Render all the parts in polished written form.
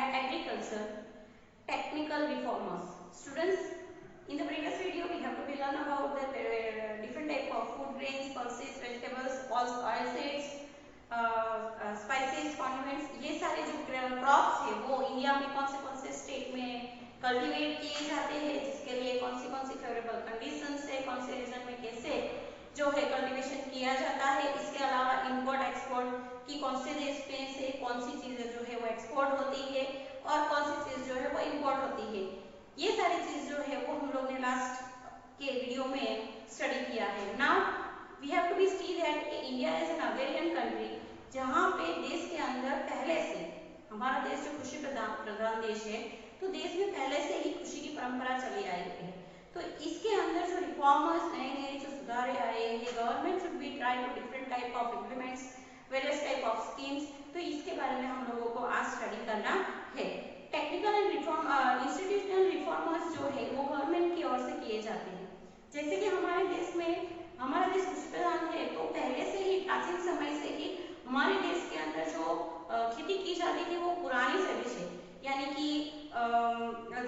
agriculture, technical reformers. Students, in the previous video we have to learn about the different type of food grains, pulses, vegetables, oilseeds, spices, condiments, ये सारे जो crops है वो India में कौन से state में कल्टीवेट किए जाते हैं, जिसके लिए कौन सी फेवरेबल कंडीशंस है, कौन से रीजन में कैसे जो है कल्टीवेशन किया जाता है। इसके अलावा इंपोर्ट एक्सपोर्ट की कौन से देश में से कौन सी चीजें जो है वो एक्सपोर्ट होती है और कौन सी चीज जो है वो इंपोर्ट होती है, ये सारी चीज जो है वो हम लोग ने लास्ट के वीडियो में स्टडी किया है। Now we have to be see that India is an agrarian country, जहाँ पे देश के अंदर पहले से, हमारा देश जो कृषि प्रधान देश है, तो देश में पहले से ही कृषि की परंपरा चली आई है। तो इसके अंदर जो रिफॉर्मर्स, नए जो सुधारे आए हैं, government should be try to different type of implements various type of schemes, तो इसके बारे में हम लोगों को आज स्टडी करना है। Technical and reform institutional reformers जो है वो गवर्नमेंट की ओर से किए जाते हैं। जैसे कि हमारे देश में, हमारा देश कृषि प्रधान है, तो पहले से ही प्राचीन समय से ही हमारे देश के अंदर जो खेती की जाती थी वो पुरानी शैली से, यानी कि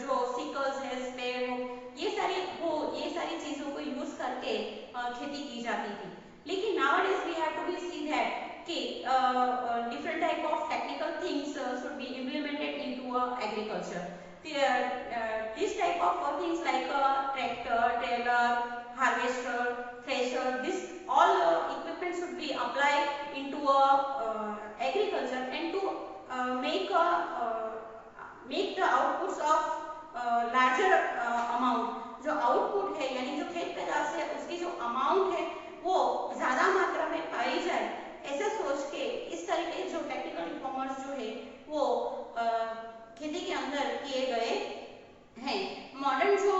जो सिकल्स है, स्पेयर हो, ये सारी चीजों को यूज करके खेती की जाती थी। लेकिन nowadays we have to be see that कि different type of technical things should be implemented into agriculture. This type of things like tractor, trailer, harvester, thresher, this all equipment should be applied into agriculture and to make the outputs of larger amount, जो output है यानी जो खेत पैदाश है उसकी जो amount है वो ज्यादा मात्रा में पाई जाए, ऐसा सोच के इस तरीके जो टेक्निकल रिफॉर्मर्स जो है वो खेती के अंदर किए गए हैं। मॉडर्न जो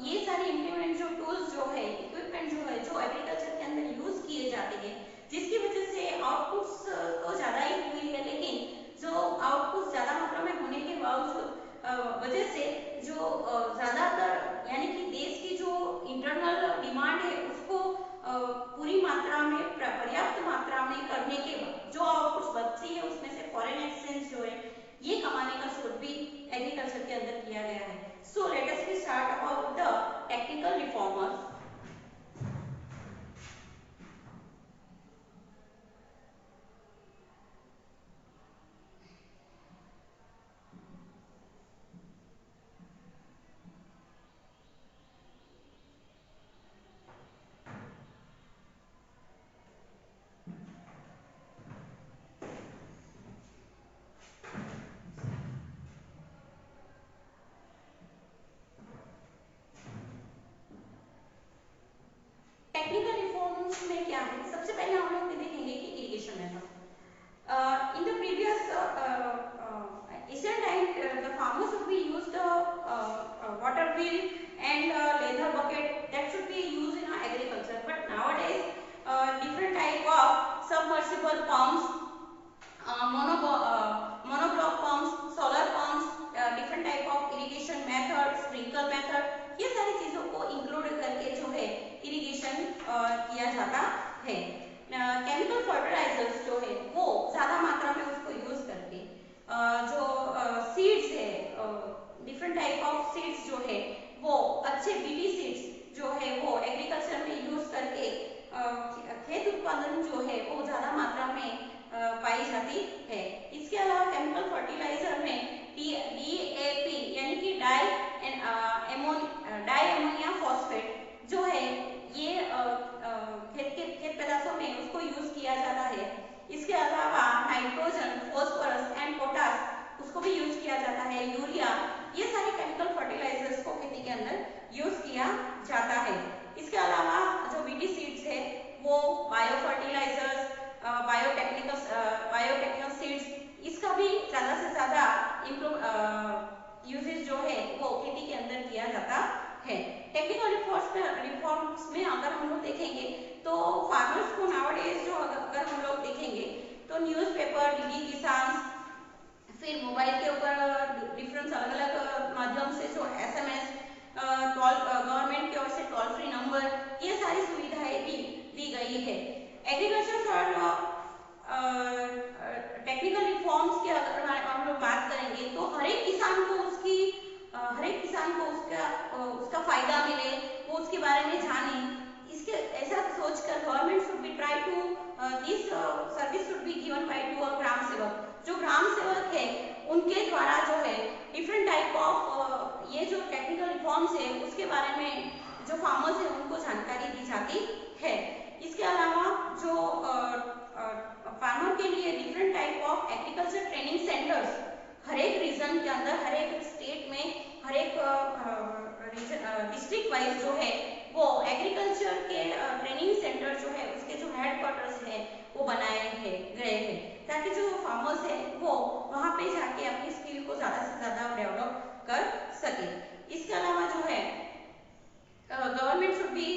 ये सारे इम्प्लीमेंट जो टूल्स जो है, इक्विपमेंट जो है, जो एग्रीकल्चर के अंदर यूज किए जाते हैं, जिसकी वजह से आउटपुट्स तो ज्यादा ही हुई है, लेकिन जो आउटपुट ज्यादा मात्रा में होने के बावजूद वजह से जो ज्यादातर यानी कि देश की जो इंटरनल डिमांड है उसको पूरी मात्रा में, पर्याप्त मात्रा में करने के बाद जो आउटपुट बचती है उसमें से फॉरेन एक्सचेंज जो है ये कमाने का सोच भी एग्रीकल्चर के अंदर किया गया है। So let us B start about the technical reformers. Technical reforms में क्या है, सबसे पहले हम लोग देखेंगे कि irrigation method. In the previous ancient time the farmers would be used water wheel and leather bucket that should be used in agriculture, but nowadays different type of submersible pumps, monoblock pumps, solar pumps, different type of irrigation method, sprinkle method, ये सारी चीजों को include करके जो है irrigation किया जाता है। केमिकल फर्टिलाइजर्स जो है वो ज्यादा मात्रा में उसको यूज करके जो सीड्स है, डिफरेंट टाइप ऑफ सीड्स जो है वो अच्छे बीटी सीड्स जो है वो एग्रीकल्चर में यूज करके खेत उत्पादन जो है वो ज्यादा मात्रा में पाई जाती है। इसके अलावा केमिकल फर्टिलाइजर में DAP यानी कि डाई एमोनिया फॉस्फेट जो है ये खेत पैदाशों में उसको यूज किया जाता है। इसके अलावा नाइट्रोजन, फॉस्फोरस एंड पोटास उसको भी यूज किया जाता है, यूरिया, ये सारे केमिकल फर्टिलाइजर्स को खेती के अंदर यूज किया जाता है। इसके अलावा जो बीटी सीड्स है वो बायो फर्टिलाइजर्स, बायोटेक्निकल सीड्स, इसका भी ज्यादा से ज्यादा यूजेज जो है वो खेती के अंदर किया जाता है। टेक्निकल रिफॉर्म्स में अगर हम लोग देखेंगे तो फार्मर्स को नाउअडेज जो अगर हम लोग देखेंगे तो न्यूज़पेपर, डीडी किसान, फिर मोबाइल के ऊपर डिफरेंट अलग अलग माध्यम से जो SMS, गवर्नमेंट की ओर से टोल फ्री नंबर, ये सारी सुविधाएं भी दी गई है। एग्रीकल्चर फॉर टेक्निकल रिफॉर्म्स की अगर हम लोग बात करेंगे this service should be given by to a gram sevak. जो ग्राम सेवक है उनके द्वारा जो है डिफरेंट टाइप ऑफ ये जो टेक्निकल रिफॉर्म्स है उसके बारे में जो फार्मर्स है उनको जानकारी दी जाती है। इसके अलावा जो फार्मर के लिए different type of agriculture training centres हर एक रीजन के अंदर, हर एक स्टेट में, हर एक डिस्ट्रिक्ट वाइज जो है वो एग्रीकल्चर के ट्रेनिंग सेंटर जो है उसके जो हेडक्वार्टर्स है वो बनाए गए हैं ताकि जो फार्मर्स है वो वहां पे जाके अपनी स्किल को ज्यादा से ज्यादा डेवलप कर सके। इसके अलावा जो है government should be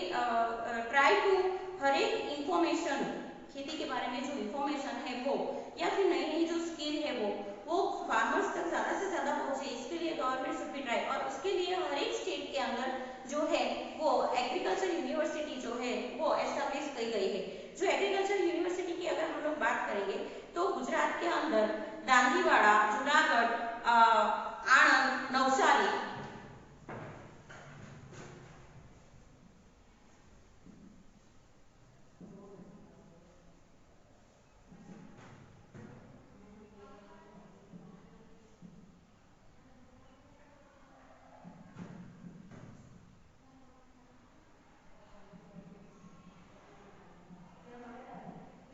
try to हर एक इंफॉर्मेशन, खेती के बारे में जो इंफॉर्मेशन है वो या फिर नई नई जो स्किल है वो फार्मर्स तक ज्यादा से ज्यादा पहुंचे, इसके लिए गवर्नमेंट शुड बी ट्राई। और उसके लिए हर एक स्टेट के अंदर जो है वो एग्रीकल्चर यूनिवर्सिटी जो है वो एस्टेब्लिश की गई है। जो एग्रीकल्चर यूनिवर्सिटी की अगर हम लोग बात करेंगे तो गुजरात के अंदर दांतीवाड़ा, जूनागढ़, आणंद, नवसारी,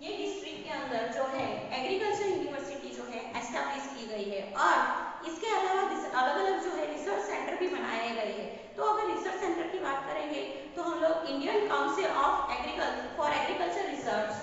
ये डिस्ट्रिक्ट के अंदर जो है एग्रीकल्चर यूनिवर्सिटी जो है एस्टेब्लिश की गई है। और इसके अलावा अलग अलग जो है रिसर्च सेंटर भी बनाए गए हैं। तो अगर रिसर्च सेंटर की बात करेंगे तो हम लोग Indian council of agriculture for agriculture research,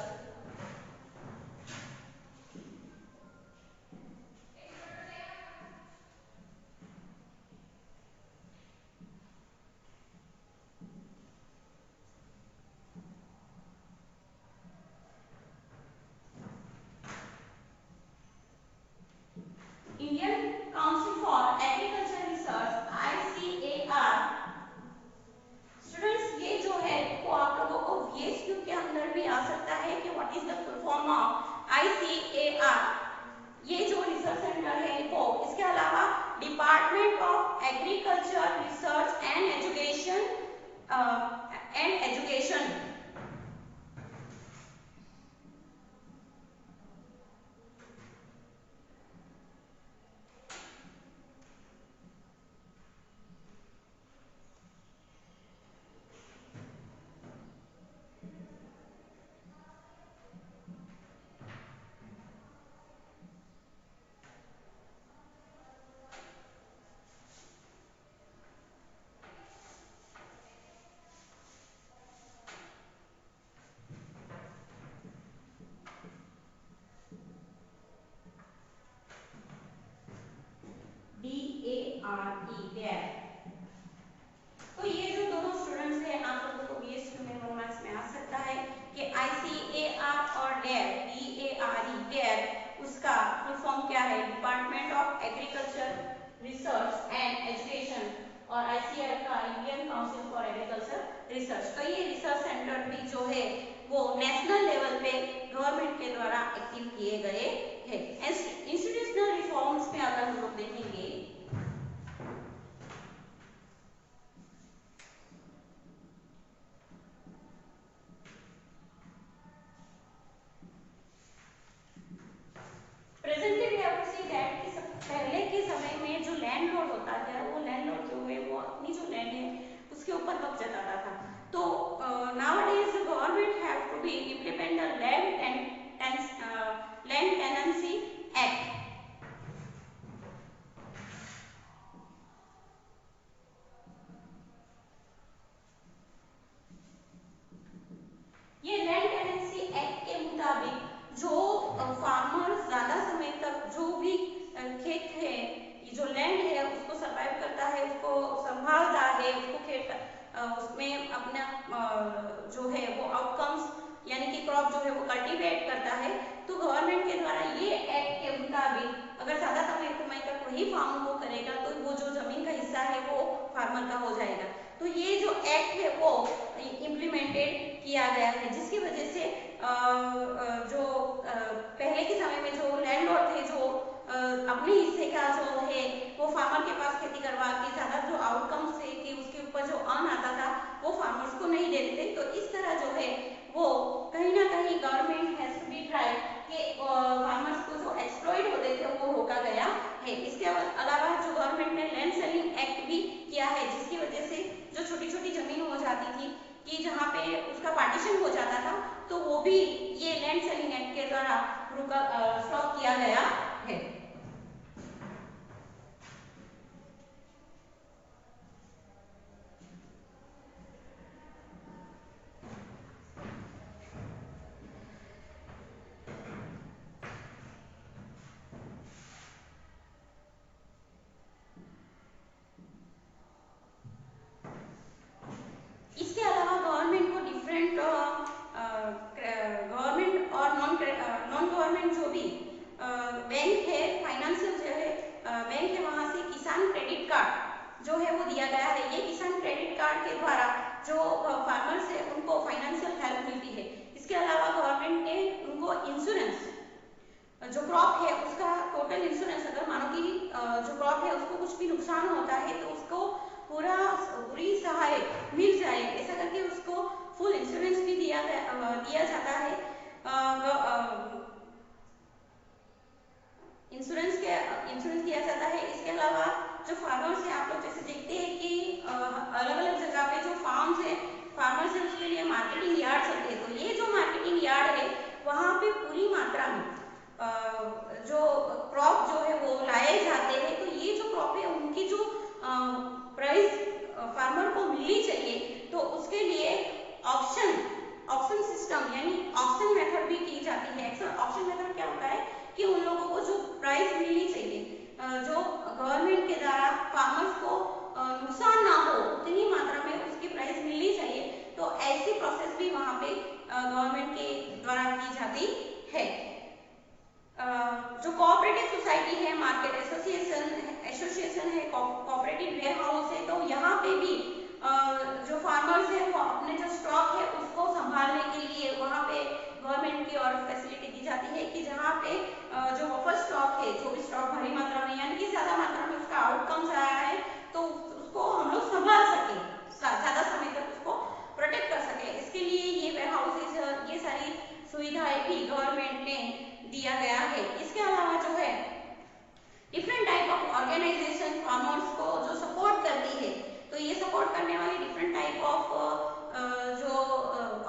Indian council for agriculture research ICAR। Students ये जो है वो आप लोगों को VSQ के अंदर भी आ सकता है कि what is the full form of ICAR। ये जो रिसर्च सेंटर है वो इसके अलावा department of agriculture research and education DARE। तो ये जो दोनों स्टूडेंट्स हैं आप लोगों को VSQ में 1 मार्क्स में आ सकता है कि ICAR और DARE उसका फुल फॉर्म क्या है, department of agriculture research and education, और ICAR का Indian council for agriculture research. तो ये रिसर्च सेंटर भी जो है वो नेशनल लेवल पे गवर्नमेंट के द्वारा एक्टिव किए गए हैं। इंस्टीट्यूशनल रिफॉर्म्स में अगर हम लोग देखेंगे presently we have to see that कि पहले के समय में जो लैंडलॉर्ड होता था वो लैंडलॉर्ड जो है वो अपनी जो लैंड है उसके ऊपर हक जताता था। तो nowadays government have to be implement the land tenancy act. ये लैंड टेनेंसी एक्ट के मुताबिक जो फार्मर ज्यादा समय तक जो भी खेत है, जो लैंड है उसको सर्वाइव करता है, उसको संभालता है, उसको खेत उसमें अपना जो है वो आउटकम्स यानी कि क्रॉप जो है वो कल्टीवेट करता है, तो गवर्नमेंट के द्वारा ये एक्ट के मुताबिक अगर ज्यादा समय तक वही फार्म वो करेगा तो वो जो जमीन का हिस्सा है वो फार्मर का हो जाएगा। तो ये जो एक्ट है वो इम्प्लीमेंटेड किया गया है, जिसकी वजह से जो पहले के समय में जो लैंडलॉर्ड थे जो अपने हिस्से का जो है वो फार्मर के पास खेती करवा के ज्यादा जो आउटकम्स थे कि उसके ऊपर जो अर्न आता था वो फार्मर्स को नहीं देते थे। तो इस तरह जो है वो कहीं ना कहीं गवर्नमेंट वो भी ये लैंड सेलिंग एक्ट के द्वारा स्टॉप किया गया है। इसके अलावा गवर्नमेंट को डिफरेंट गवर्नमेंट और नॉन गवर्नमेंट जो भी बैंक है, फाइनेंशियल जो है बैंक है, वहां से किसान क्रेडिट कार्ड जो है वो दिया गया है। ये किसान क्रेडिट कार्ड के द्वारा जो फार्मर्स है उनको फाइनेंशियल हेल्प मिलती है। इसके अलावा गवर्नमेंट ने उनको इंश्योरेंस जो क्रॉप है उसका टोटल इंश्योरेंस, अगर मानो कि जो क्रॉप है उसको कुछ भी नुकसान होता है तो उसको पूरी सहायता मिल जाए, ऐसा करके उसको फुल इंश्योरेंस भी दिया जाता है। इंश्योरेंस दिया जाता है। इसके अलावा जो फार्मर्स है, आप लोग जैसे देखते हैं कि अलग अलग जगह पे जो फार्म्स है, फार्मर्स है उसके लिए मार्केटिंग यार्ड चलते हैं। तो ये जो मार्केटिंग यार्ड है वहाँ पे पूरी मात्रा में जो क्रॉप जो है वो लाए जाते हैं। तो ये जो क्रॉप है उनकी जो प्राइस फार्मर को मिलनी चाहिए, तो उसके लिए ऑक्शन सिस्टम यानी ऑक्शन मेथड भी की जाती है। ऑक्शन मेथड क्या होता है कि उन लोगों को जो प्राइस मिलनी चाहिए, जो गवर्नमेंट के द्वारा फार्मर्स को नुकसान ना हो उतनी मात्रा में उसकी प्राइस मिलनी चाहिए, तो ऐसी प्रोसेस भी वहां पे गवर्नमेंट के द्वारा की जाती है। जो कोऑपरेटिव सोसाइटी है, मार्केट एसोसिएशन है, कोऑपरेटिव वेयर हाउस है, तो यहाँ पे भी जो फार्मर्स है वो अपने जो स्टॉक है उसको संभालने के लिए वहाँ पे गवर्नमेंट की और फैसिलिटी दी जाती है कि जहाँ पे जो बफर स्टॉक है, जो भी स्टॉक भारी मात्रा में यानी कि ज्यादा मात्रा में उसका आउटकम्स आया है, तो उसको हम लोग संभाल सके, ज्यादा समय तक उसको प्रोटेक्ट कर सके। इसके लिए ये वेयर हाउसेज, ये सारी सुविधाएं भी गवर्नमेंट ने दिया गया है। इसके अलावा जो है different type of organisation farmers को जो सपोर्ट करती है, तो ये सपोर्ट करने वाली डिफरेंट टाइप ऑफ जो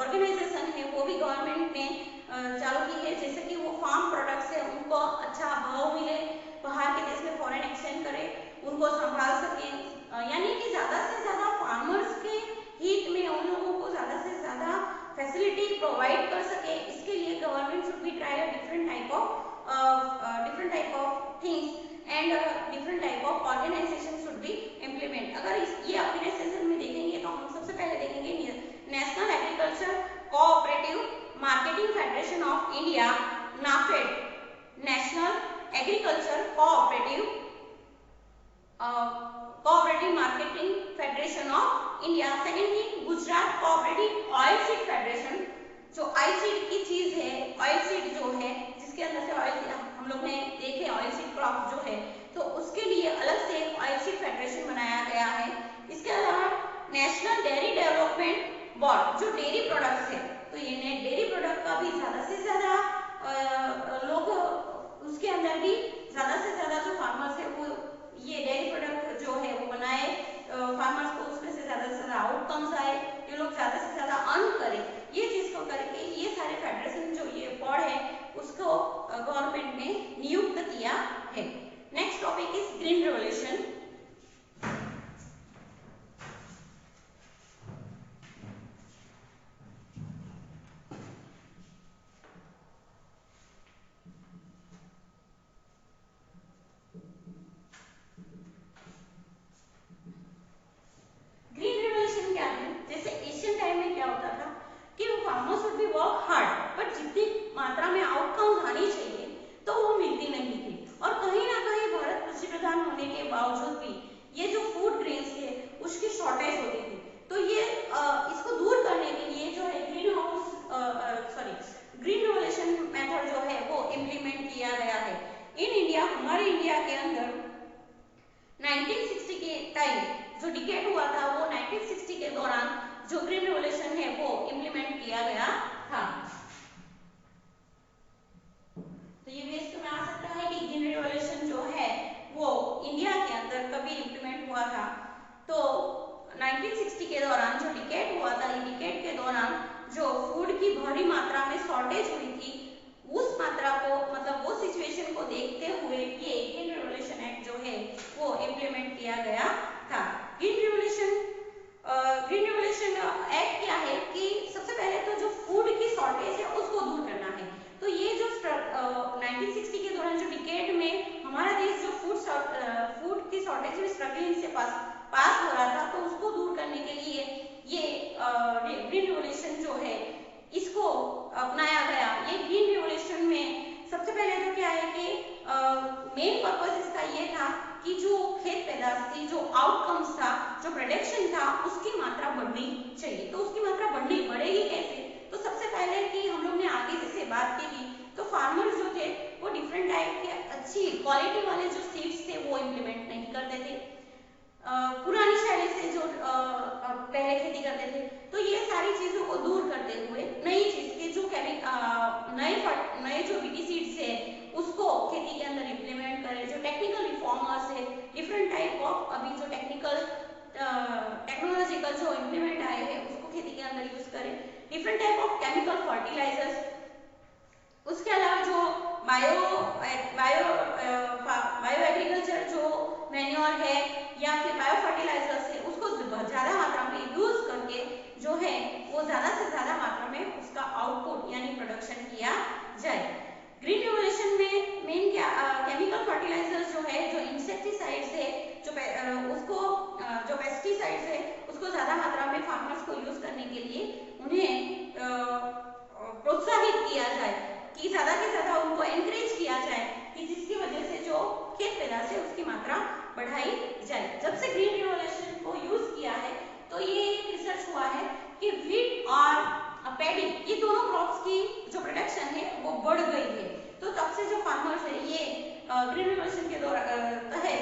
ऑर्गेनाइजेशन है वो भी गवर्नमेंट ने चालू की है। जैसे कि वो फार्म प्रोडक्ट्स है उनको अच्छा भाव मिले, बाहर के देश में फॉरेन एक्सचेंज करे, उनको संभाल सके, यानी कि ज्यादा से ज्यादा फार्मर्स के हित में उन लोगों को ज्यादा से ज्यादा फैसिलिटी प्रोवाइड कर सके। इसके लिए government should be try different type of things and different type of organisation should be implement. अगर ये ऑर्गेनाइजेशन में देखेंगे तो हम सबसे पहले देखेंगे national agriculture cooperative marketing federation of India, NAFED, national agriculture cooperative marketing federation of India. Secondly Gujarat cooperative oil seed federation, जो ऑयल सीड की चीज है, ऑयल सीड जो है जिसके अंदर से ऑयल हम लोग ने देखे ऑयल सीड क्रॉप जो है, तो उसके लिए अलग से एक ऑयल सीड फेडरेशन बनाया गया है। इसके अलावा नेशनल डेयरी डेवलपमेंट बोर्ड, जो डेयरी प्रोडक्ट्स है, तो ये डेयरी प्रोडक्ट का भी ज्यादा से ज्यादा लोग उसके अंदर भी ज्यादा से ज्यादा जो फार्मर्स है वो ये डेयरी प्रोडक्ट जो है वो बनाए, फार्मर्स को उसमें से ज्यादा आउटकम्स आए, ये लोग ज्यादा से ज्यादा अर्न करें, ये चीज को करके ये सारे फेडरेशन जो ये बोर्ड है उसको गवर्नमेंट ने नियुक्त किया है। Next topic is green revolution. Green revolution क्या है? जैसे एशियन टाइम में क्या होता था कि farmers would be work hard, but जितनी मात्रा में आउटकम्स आनी चाहिए तो वो मिलती नहीं थी, और कहीं ना कहीं भारत कृषि प्रधान होने के बावजूद भी ये जो फूड ग्रेन्स है उसकी शॉर्टेज होती थी। तो ये इसको दूर करने के लिए जो है ग्रीन रेवोल्यूशन मेथड जो है वो इम्प्लीमेंट किया गया है। इन इंडिया, हमारे इंडिया के अंदर 1960 के टाइम जो डिकेड हुआ था, वो 1960 के दौरान जो ग्रीन रेवोल्यूशन है वो इम्प्लीमेंट किया गया था। तो ये बेस में आ सकता है कि ग्रीन रेवोल्यूशन जो है वो इंडिया के अंदर कभी इम्प्लीमेंट हुआ था। तो 1960 के दौरान जो डिकेड हुआ था, ये डिकेड के दौरान जो फूड की भारी मात्रा में शॉर्टेज हुई थी, उस मात्रा को मतलब वो सिचुएशन को देखते हुए ये ग्रीन रेवोल्यूशन एक्ट जो है वो इम्प्लीमेंट किया गया था। ग्रीन रेवोल्यूशन एक्ट क्या है कि सबसे पहले तो जो फूड की शॉर्टेज है उसको दूर करना है। तो ये जो 1960 के दौरान जो डिकेड में हमारा देश जो फूड की शॉर्टेज में स्ट्रगलिंग से पास हो रहा था, तो उसको दूर करने के लिए ये ग्रीन रेवोल्यूशन जो है इसको अपनाया गया। ये ग्रीन रेवोल्यूशन में सबसे पहले तो क्या है कि मेन पर्पस इसका ये था कि जो खेत पैदाश थी, जो आउटकम्स था, जो प्रोडक्शन था, उसकी मात्रा बढ़नी चाहिए। तो उसकी मात्रा बढ़ेगी कैसे? तो सबसे पहले कि हम लोग ने आगे जैसे बात की थी, तो फार्मर्स जो थे वो डिफरेंट टाइप के अच्छी क्वालिटी वाले जो सीड्स थे वो इम्प्लीमेंट नहीं करते थे, पुरानी शैली से जो पहले खेती करते थे। तो ये सारी चीजों को दूर करते हुए नई चीज के जो नए जो बीटी सीड्स है उसको खेती के अंदर इम्प्लीमेंट करें। जो टेक्निकल रिफॉर्मर्स है, डिफरेंट टाइप ऑफ अभी जो टेक्नोलॉजिकल जो इम्प्लीमेंट आए हैं उसको खेती के अंदर यूज करें। Different type of chemical fertilisers, उसके अलावा जो बायो एग्रीकल्चर जो मैन्योर है या फिर बायो फर्टिलाइजर्स है उसको ज्यादा मात्रा में यूज करके जो है वो ज्यादा से ज्यादा मात्रा में उसका आउटपुट यानी प्रोडक्शन किया जाए। ग्रीन रेवोल्यूशन में मेन क्या केमिकल फर्टिलाइजर्स जो है, जो इंसेक्टिसाइड्स है, जो पेस्टिसाइड्स है उसको ज्यादा मात्रा में फार्मर्स को यूज करने के लिए उन्हें प्रोत्साहित किया जाए, कि ज्यादा से ज्यादा उनको एनकरेज किया जाए कि जिसकी वजह से जो खेत पैदाश है उसकी मात्रा बढ़ाई जाए। जब से ग्रीन रिवोल्यूशन को यूज किया है तो ये रिसर्च हुआ है कि व्हीट और पैडी ये दोनों क्रॉप्स की जो प्रोडक्शन है वो बढ़ गई है। तो तब से जो फार्मर्स है ये ग्रीन रिवोल्यूशन के तहत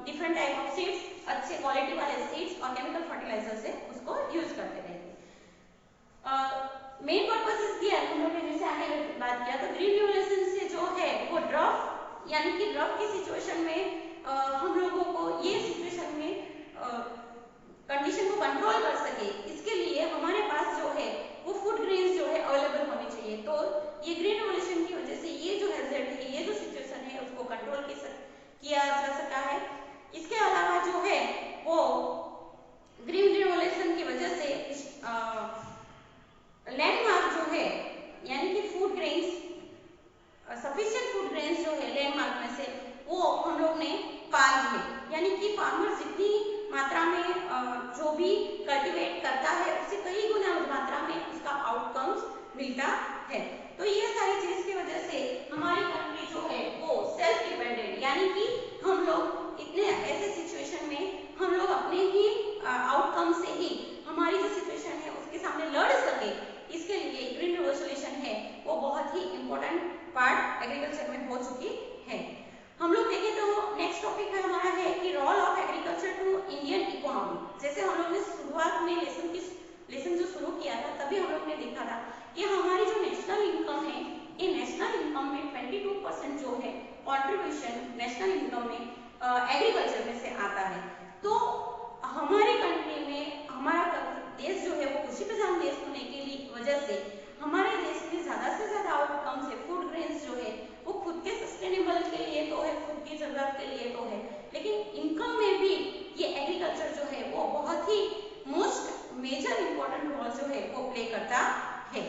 डिफरेंट टाइप ऑफ सीड्स, अच्छे क्वालिटी वाले सीड्स और केमिकल फर्टिलाइजर्स है उसको यूज करते रहे। मेन पर्पस इसकी है, हम लोग ने जैसे आगे बात किया, तो ग्रीन रिवोल्यूशन से जो है वो ड्रॉप यानी कि ड्रॉप की सिचुएशन में हम लोगों को ये सिचुएशन में कंडीशन को कंट्रोल कर सके, इसके लिए हमारे पास जो है वो फूड ग्रेन्स जो है अवेलेबल होने चाहिए। तो ये ग्रीन रिवोल्यूशन की वजह से ये जो हैजर्ड है, ये जो सिचुएशन है उसको कंट्रोल किया जा सका है। इसके अलावा जो है वो ग्रीन रिवोल्यूशन की वजह से लैंडमार्क जो है यानी कि food grains, sufficient food grains जो है लैंडमार्क में से वो हम लोग ने पा ली है। यानी कि फार्मर जितनी मात्रा में जो भी कल्टीवेट करता है उससे कई गुना मात्रा में उसका आउटकम्स मिलता है। तो ये सारी चीज की वजह से हमारी कंट्री जो है वो सेल्फ डिपेंडेंट, यानी कि हम लोग इतने ऐसे सिचुएशन में हम लोग अपने ही आउटकम से ही हमारी जो सिचुएशन है उसके सामने लड़ सके, इसके लिए ग्रीन रिवोल्यूशन है वो बहुत ही इंपॉर्टेंट पार्ट एग्रीकल्चर में हो चुकी है। हम लोग देखें तो नेक्स्ट टॉपिक है हमारा है कि role of agriculture to Indian economy. जैसे हम लोग ने शुरुआत में लेसन जो शुरू किया था तभी हम लोग ने देखा था कि हमारी जो नेशनल इनकम है, ये नेशनल इनकम में 22% जो है कंट्रीब्यूशन नेशनल इनकम में एग्रीकल्चर में से आता है। तो हमारी कंट्री में हमारा देश जो है वो कृषि प्रधान देश होने की वजह से हमारे देश में ज्यादा से ज्यादा आउटकम से फूड ग्रेन्स जो है वो खुद के सस्टेनेबल के लिए तो है, खुद की जरूरत के लिए तो है, लेकिन इनकम में भी ये एग्रीकल्चर जो है वो बहुत ही मोस्ट मेजर इंपॉर्टेंट रोल जो है वो प्ले करता है।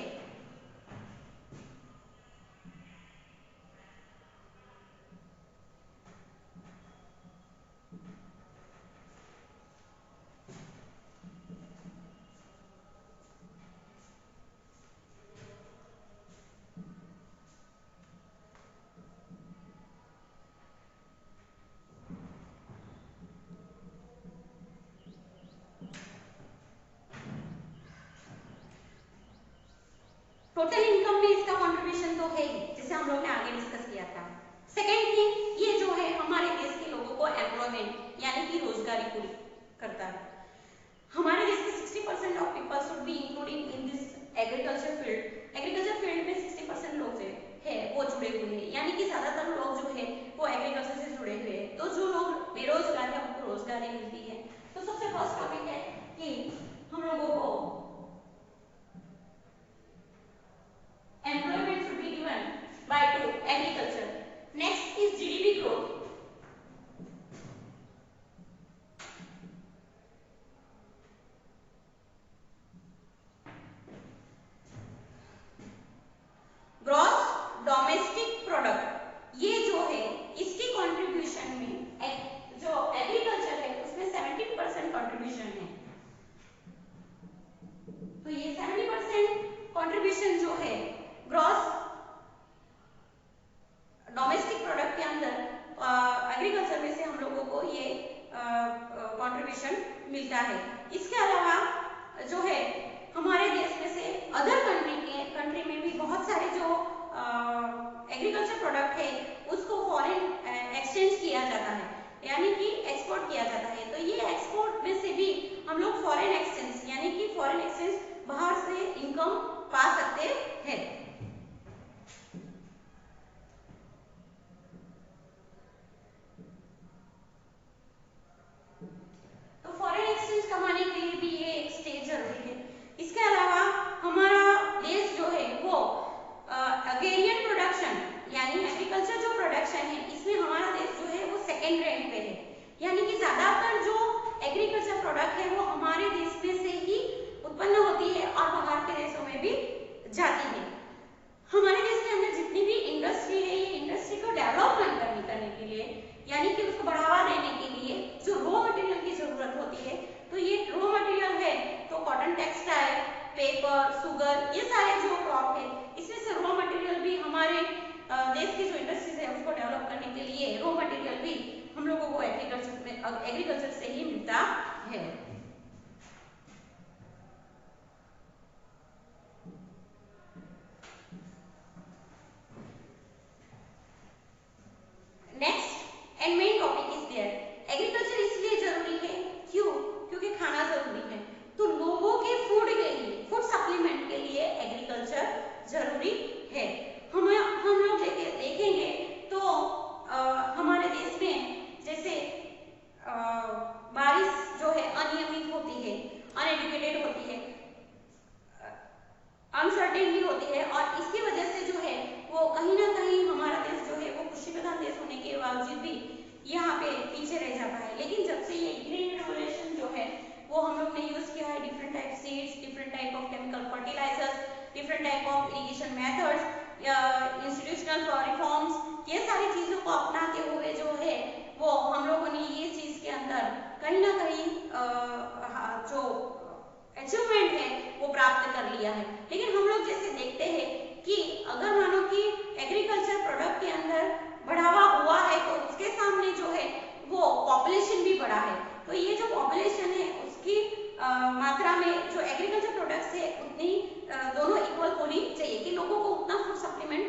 टोटल इनकम में इसका कंट्रीब्यूशन तो है ही, जैसे हम लोग ने आगे डिस्कस किया था। सेकेंड थिंग, ये जो है हमारे देश के लोगों को एम्प्लॉयमेंट यानी कि रोजगारी पूरी करता है। हमारे देश के 60% of people should be including in this agriculture field. Agriculture field में 60% लोग जो है वो जुड़े हुए हैं, यानी कि ज्यादातर लोग जो है वो एग्रीकल्चर से जुड़े हुए हैं। तो जो लोग बेरोजगार है उनको रोजगारी मिलती है। तो सबसे फर्स्ट टॉपिक है कि हम लोगों को agriculture. Next is GDP growth. Gross domestic product, ये जो है इसकी कंट्रीब्यूशन में जो एग्रीकल्चर है उसमें 70% कंट्रीब्यूशन है। तो ये 70% कंट्रीब्यूशन जो है ग्रॉस डोमेस्टिक प्रोडक्ट के अंदर एग्रीकल्चर में से हम लोगों को ये कंट्रीब्यूशन मिलता है। इसके अलावा जो है हमारे देश में से अदर कंट्री में भी बहुत सारे जो एग्रीकल्चर प्रोडक्ट है उसको फॉरेन एक्सचेंज किया जाता है, यानी कि एक्सपोर्ट किया जाता है। तो ये एक्सपोर्ट में से भी हम लोग फॉरेन एक्सचेंज यानी कि फॉरेन एक्सचेंज बाहर से इनकम पा सकते हैं। तो फॉरेन एक्सचेंज कमाने के लिए भी ये एक स्टेज जरूरी है। इसके अलावा हमारा देश जो है वो अग्रेरियन प्रोडक्शन यानी एग्रीकल्चर जो प्रोडक्शन है इसमें हमारा देश जो है वो सेकेंड रैंक पे है, यानी कि ज्यादातर जो एग्रीकल्चर प्रोडक्ट है वो हमारे देश में से ही उत्पन्न होती है और बाहर के देशों में भी जाती है। हमारे देश के अंदर जितनी भी इंडस्ट्री है ये इंडस्ट्री को डेवलपमेंट करने के लिए यानी कि उसको बढ़ावा देने के लिए जो रॉ मटेरियल की जरूरत होती है, तो ये रॉ मटेरियल है तो कॉटन टेक्सटाइल, पेपर, शुगर, ये सारे जो क्रॉप है इसमें से रॉ मटेरियल भी हमारे देश की जो इंडस्ट्रीज है उसको डेवलप करने के लिए रॉ मटेरियल भी हम लोगों को एग्रीकल्चर से ही मिलता है। Next and main topic is there, agriculture इसलिए जरूरी है क्यों? क्योंकि खाना जरूरी है, तो लोगों के फूड के लिए, फूड सप्लीमेंट के लिए एग्रीकल्चर जरूरी है। हम लोग देखेंगे तो हमारे देश में जैसे बारिश जो है अनियमित होती है, अनएडुकेटेड होती है, अनसर्टेनली होती है और इसकी वजह से जो है वो कहीं ना कहीं हमारा देश जो है वो कृषि प्रधान देश होने के बावजूद भी यहाँ पे पीछे रह जाता है। लेकिन जब से ये ग्रीन रेवोल्यूशन जो है वो हम लोग ने यूज किया है, different type seeds, different type of chemical fertilisers, different type of irrigation methods, institutional reforms, ये सारी चीजों को अपनाते हुए जो है वो हम लोगों ने ये चीज के अंदर कहीं ना कहीं जो अचीवमेंट है वो प्राप्त कर लिया है। लेकिन हम लोग जैसे देखते हैं कि अगर मानो कि एग्रीकल्चर प्रोडक्ट के अंदर बढ़ावा हुआ है तो उसके सामने जो है वो पॉपुलेशन भी बढ़ा है, तो ये जो पॉपुलेशन है उसकी मात्रा में जो एग्रीकल्चर प्रोडक्ट्स है उतनी दोनों इक्वल होनी चाहिए कि लोगों को उतना फूड सप्लीमेंट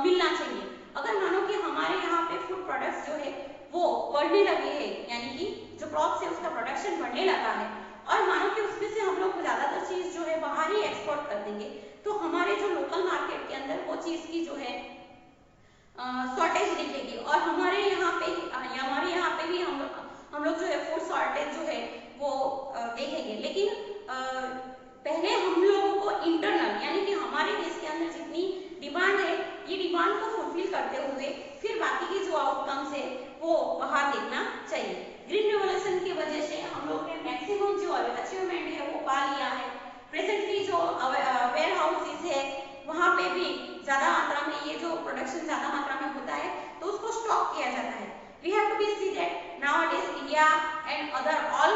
मिलना चाहिए। अगर मानो कि हमारे यहाँ पे फूड प्रोडक्ट्स जो है वो बढ़ने लगे हैं, यानी कि जो क्रॉप से उसका प्रोडक्शन बढ़ने लगा है और मानो कि उसमें से हम लोग ज्यादातर चीज जो है बाहर ही एक्सपोर्ट कर देंगे, तो हमारे जो लोकल मार्केट के अंदर वो चीज की जो है शॉर्टेज दिखेगी और हमारे यहाँ पे भी हम लोग जो है फूड शॉर्टेज जो है वो देखेंगे। लेकिन पहले हम लोगों को इंटरनल यानी कि हमारे देश के अंदर जितनी डिमांड है ये डिमांड को फुलफिल करते हुए फिर बाकी की जो आउटकम्स है वो बाहर देखना चाहिए। ग्रीन रेवोल्यूशन की वजह से हम लोग ने मैक्सिमम जो अचीवमेंट है वो पा लिया है। प्रेजेंटली जो वेयर हाउसेस है वहाँ पे भी ज्यादा मात्रा में ये जो प्रोडक्शन ज्यादा मात्रा में होता है तो उसको स्टॉक किया जाता है। We have to be see that nowadays India and other all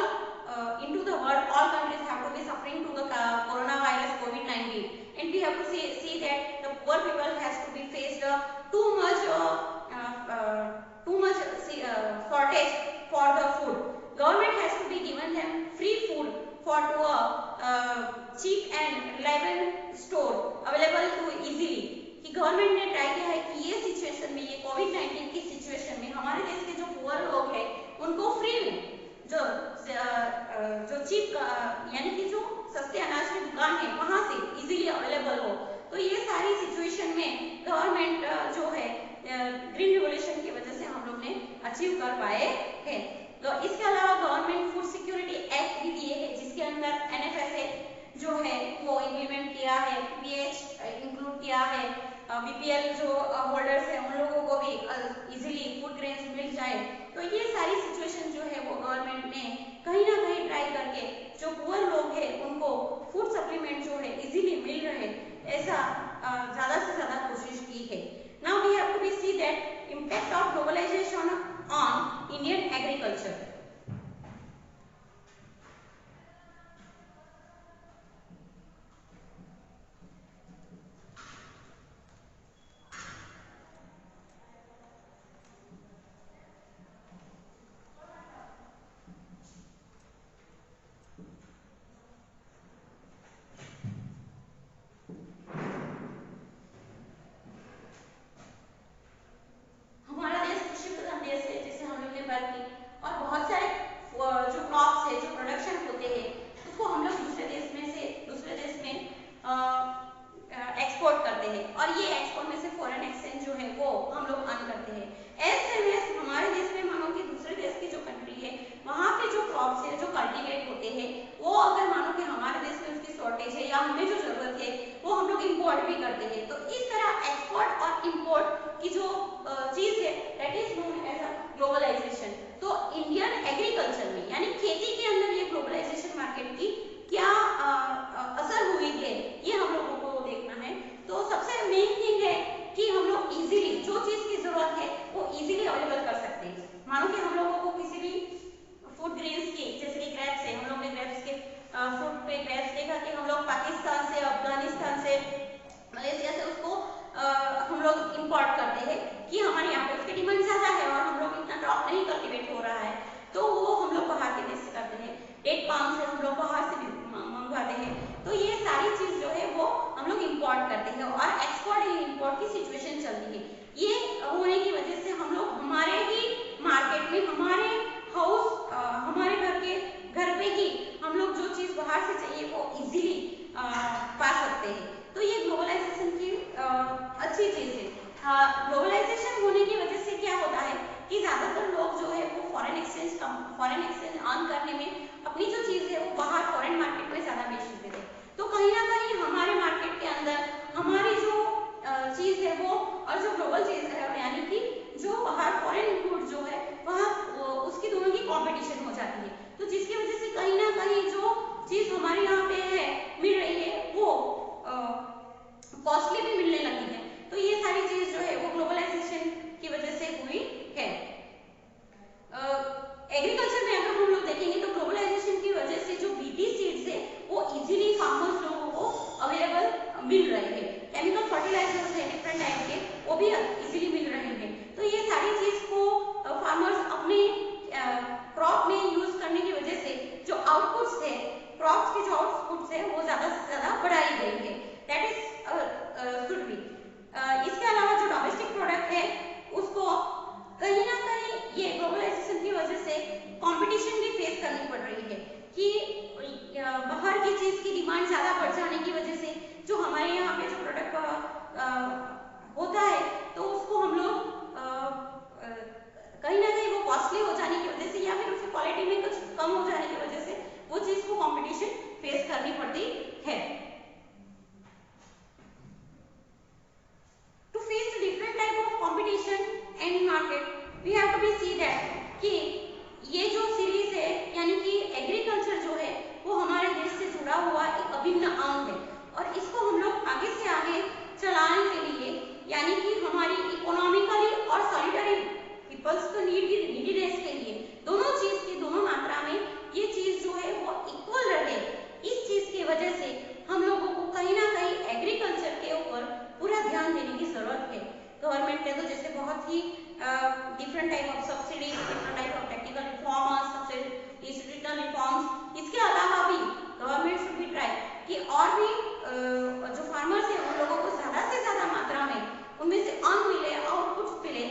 into the world all countries have to be suffering to the coronavirus COVID-19 and we have to see that the poor people has to be faced too much shortage for the food. Government has to be given them free food for to a cheap and reliable store available to easily। कि government ने try किया है कि ये situation में, ये कोविड-19 की situation में हमारे देश के जो पुअर लोग हैं उनको फ्री में जो चीप यानी कि जो सस्ते अनाज की दुकान है वहां से इजीली अवेलेबल हो। तो ये सारी सिचुएशन में गवर्नमेंट जो है ग्रीन रिवोल्यूशन की वजह से हम लोग ने अचीव कर पाए हैं। तो इसके अलावा गवर्नमेंट फूड सिक्योरिटी एक्ट भी दिए है जिसके अंदर NFSA जो है वो इम्प्लीमेंट किया है, PH इंक्लूड किया है, BPL जो होल्डर्स है जाए। तो ये सारी सिचुएशन जो है वो गवर्नमेंट ने कहीं ना कहीं ट्राई करके जो पुअर लोग हैं उनको फूड सप्लीमेंट जो है इजीली मिल रहे, ऐसा ज़्यादा से ज़्यादा कोशिश की है। Now we have to be see that impact of globalisation on Indian agriculture. हमारा देश कृषि प्रधान देश है, जैसे हम लोग ने बात की, और बहुत सारे जो क्रॉप्स है, जो प्रोडक्शन होते हैं, उसको हम लोग दूसरे देश में एक्सपोर्ट करते हैं, और ये एक्सपोर्ट में से फॉरेन एक्सचेंज जो है वो हम लोग अर्न करते हैं। एज हमारे देश में मानो कि दूसरे देश की जो कंट्री है, वहाँ पे जो क्रॉप्स है, जो कल्टीवेट होते हैं, वो अगर मानो कि हमारे देश में उसकी शॉर्टेज है या हमें जो जरूरत है वो हम लोग इम्पोर्ट भी करते हैं। तो इस तरह एक्सपोर्ट और इम्पोर्ट की जो चीज है that is known as a globalisation. तो इंडियन एग्रीकल्चर में यानी खेती के अंदर ये ग्लोबलाइजेशन मार्केट की क्या असर हुई है, ये हम लोगों को देखना है। तो सबसे मेन थिंग है कि हम लोग इजीली जो चीज की जरूरत है वो इजीली अवेलेबल कर सकते हैं। मानो कि हम लोगों को किसी भी फूड ग्रेन्स की, जैसे कि ग्रेप्स है, हम लोग ने ग्रेप्स के फ्रूट पे ग्रेप्स देखा कि हम लोग पाकिस्तान से, अफगानिस्तान से, मलेशिया से उसको हम लोग इंपोर्ट करते हैं कि हमारे यहाँ पे उसकी डिमांड ज्यादा है और हम लोग इतना क्रॉप नहीं कल्टीवेट हो रहा है, तो वो हम लोग बाहर के देश से करते हैं। डेट पाम से हम लोग बाहर से भी मंगवाते हैं। तो ये सारी चीज जो है वो हम लोग इंपोर्ट करते हैं और एक्सपोर्ट एंड इंपोर्ट की सिचुएशन चलती है। ये होने की वजह से हम लोग हमारे ही मार्केट में, हमारे हाउस, हमारे घर पे ही हम लोग जो चीज बाहर से चाहिए वो इजीली पा सकते हैं। तो ये ग्लोबलाइजेशन की अच्छी चीज है। ग्लोबलाइजेशन होने की वजह से क्या होता है कि ज्यादातर लोग जो है वो फॉरेन एक्सचेंज अर्न करने में अपनी जो चीज है वो बाहर फॉरेन मार्केट में ज्यादा बेच देते थे। तो कहीं ना कहीं हमारे मार्केट के अंदर हमारी जो चीज है वो, और जो ग्लोबल चीज है यानी कि जो बाहर फॉरेन गुड जो है वहाँ उसकी दोनों की कॉम्पिटिशन हो जाती है। तो जिसकी वजह से कहीं ना कहीं जो चीज हमारे यहाँ पे है मिल रही है वो कॉस्टली भी मिलने लगी है। तो ये सारी चीज जो है वो ग्लोबलाइजेशन की वजह से हुई है। एग्रीकल्चर में अगर हम लोग देखेंगे तो ग्लोबलाइजेशन की वजह से जो बीटी सीड्स है वो इजीली फार्मर्स लोगों को अवेलेबल मिल रहे हैं। केमिकल फर्टिलाइजर्स है डिफरेंट टाइप के, वो भी इजीली मिल रहे हैं। तो ये सारी चीज को फार्मर्स अपने क्रॉप में यूज करने की वजह से जो आउटपुट्स है, क्रॉप्स की जो आउटपुट्स है वो ज्यादा से ज्यादा बढ़ाई गई है। That is should be. इसके अलावा जो डोमेस्टिक प्रोडक्ट है उसको कहीं ना कहीं ये ग्लोबलाइजेशन की वजह से कंपटीशन भी फेस करनी पड़ रही है कि बाहर की चीज की डिमांड ज्यादा बढ़ जाने की वजह से जो हमारे यहाँ पे जो प्रोडक्ट होता है तो उसको हम लोग कहीं ना कहीं वो कॉस्टली हो जाने की वजह से या फिर उसकी क्वालिटी में कुछ कम हो जाने की वजह से वो चीज को कंपटीशन फेस करनी पड़ती है। To face the different type of competition and market, we have to be see that कि ये जो सीरीज है यानी कि एग्रीकल्चर जो है वो हमारे देश से जुड़ा हुआ एक अभिन्न अंग है, और इसको हम लोग आगे से आगे चलाने के लिए यानी कि हमारी इकोनॉमिकली और सॉलिडरी पीपल्स को नीडीनेस के लिए दोनों चीज की दोनों मात्रा में ये चीज जो है वो इक्वल रहे, इस चीज की वजह से हम लोगों को कहीं ना कहीं एग्रीकल्चर के ऊपर पूरा ध्यान देने की जरूरत है। गवर्नमेंट ने तो जैसे बहुत ही different type of subsidy, different type of technical reforms, institutional reforms, इसके अलावा भी गवर्नमेंट शुड बी ट्राई कि और भी जो फार्मर्स है उन लोगों को ज्यादा से ज्यादा मात्रा में उनमें से अन्न मिले, आउटपुट मिले,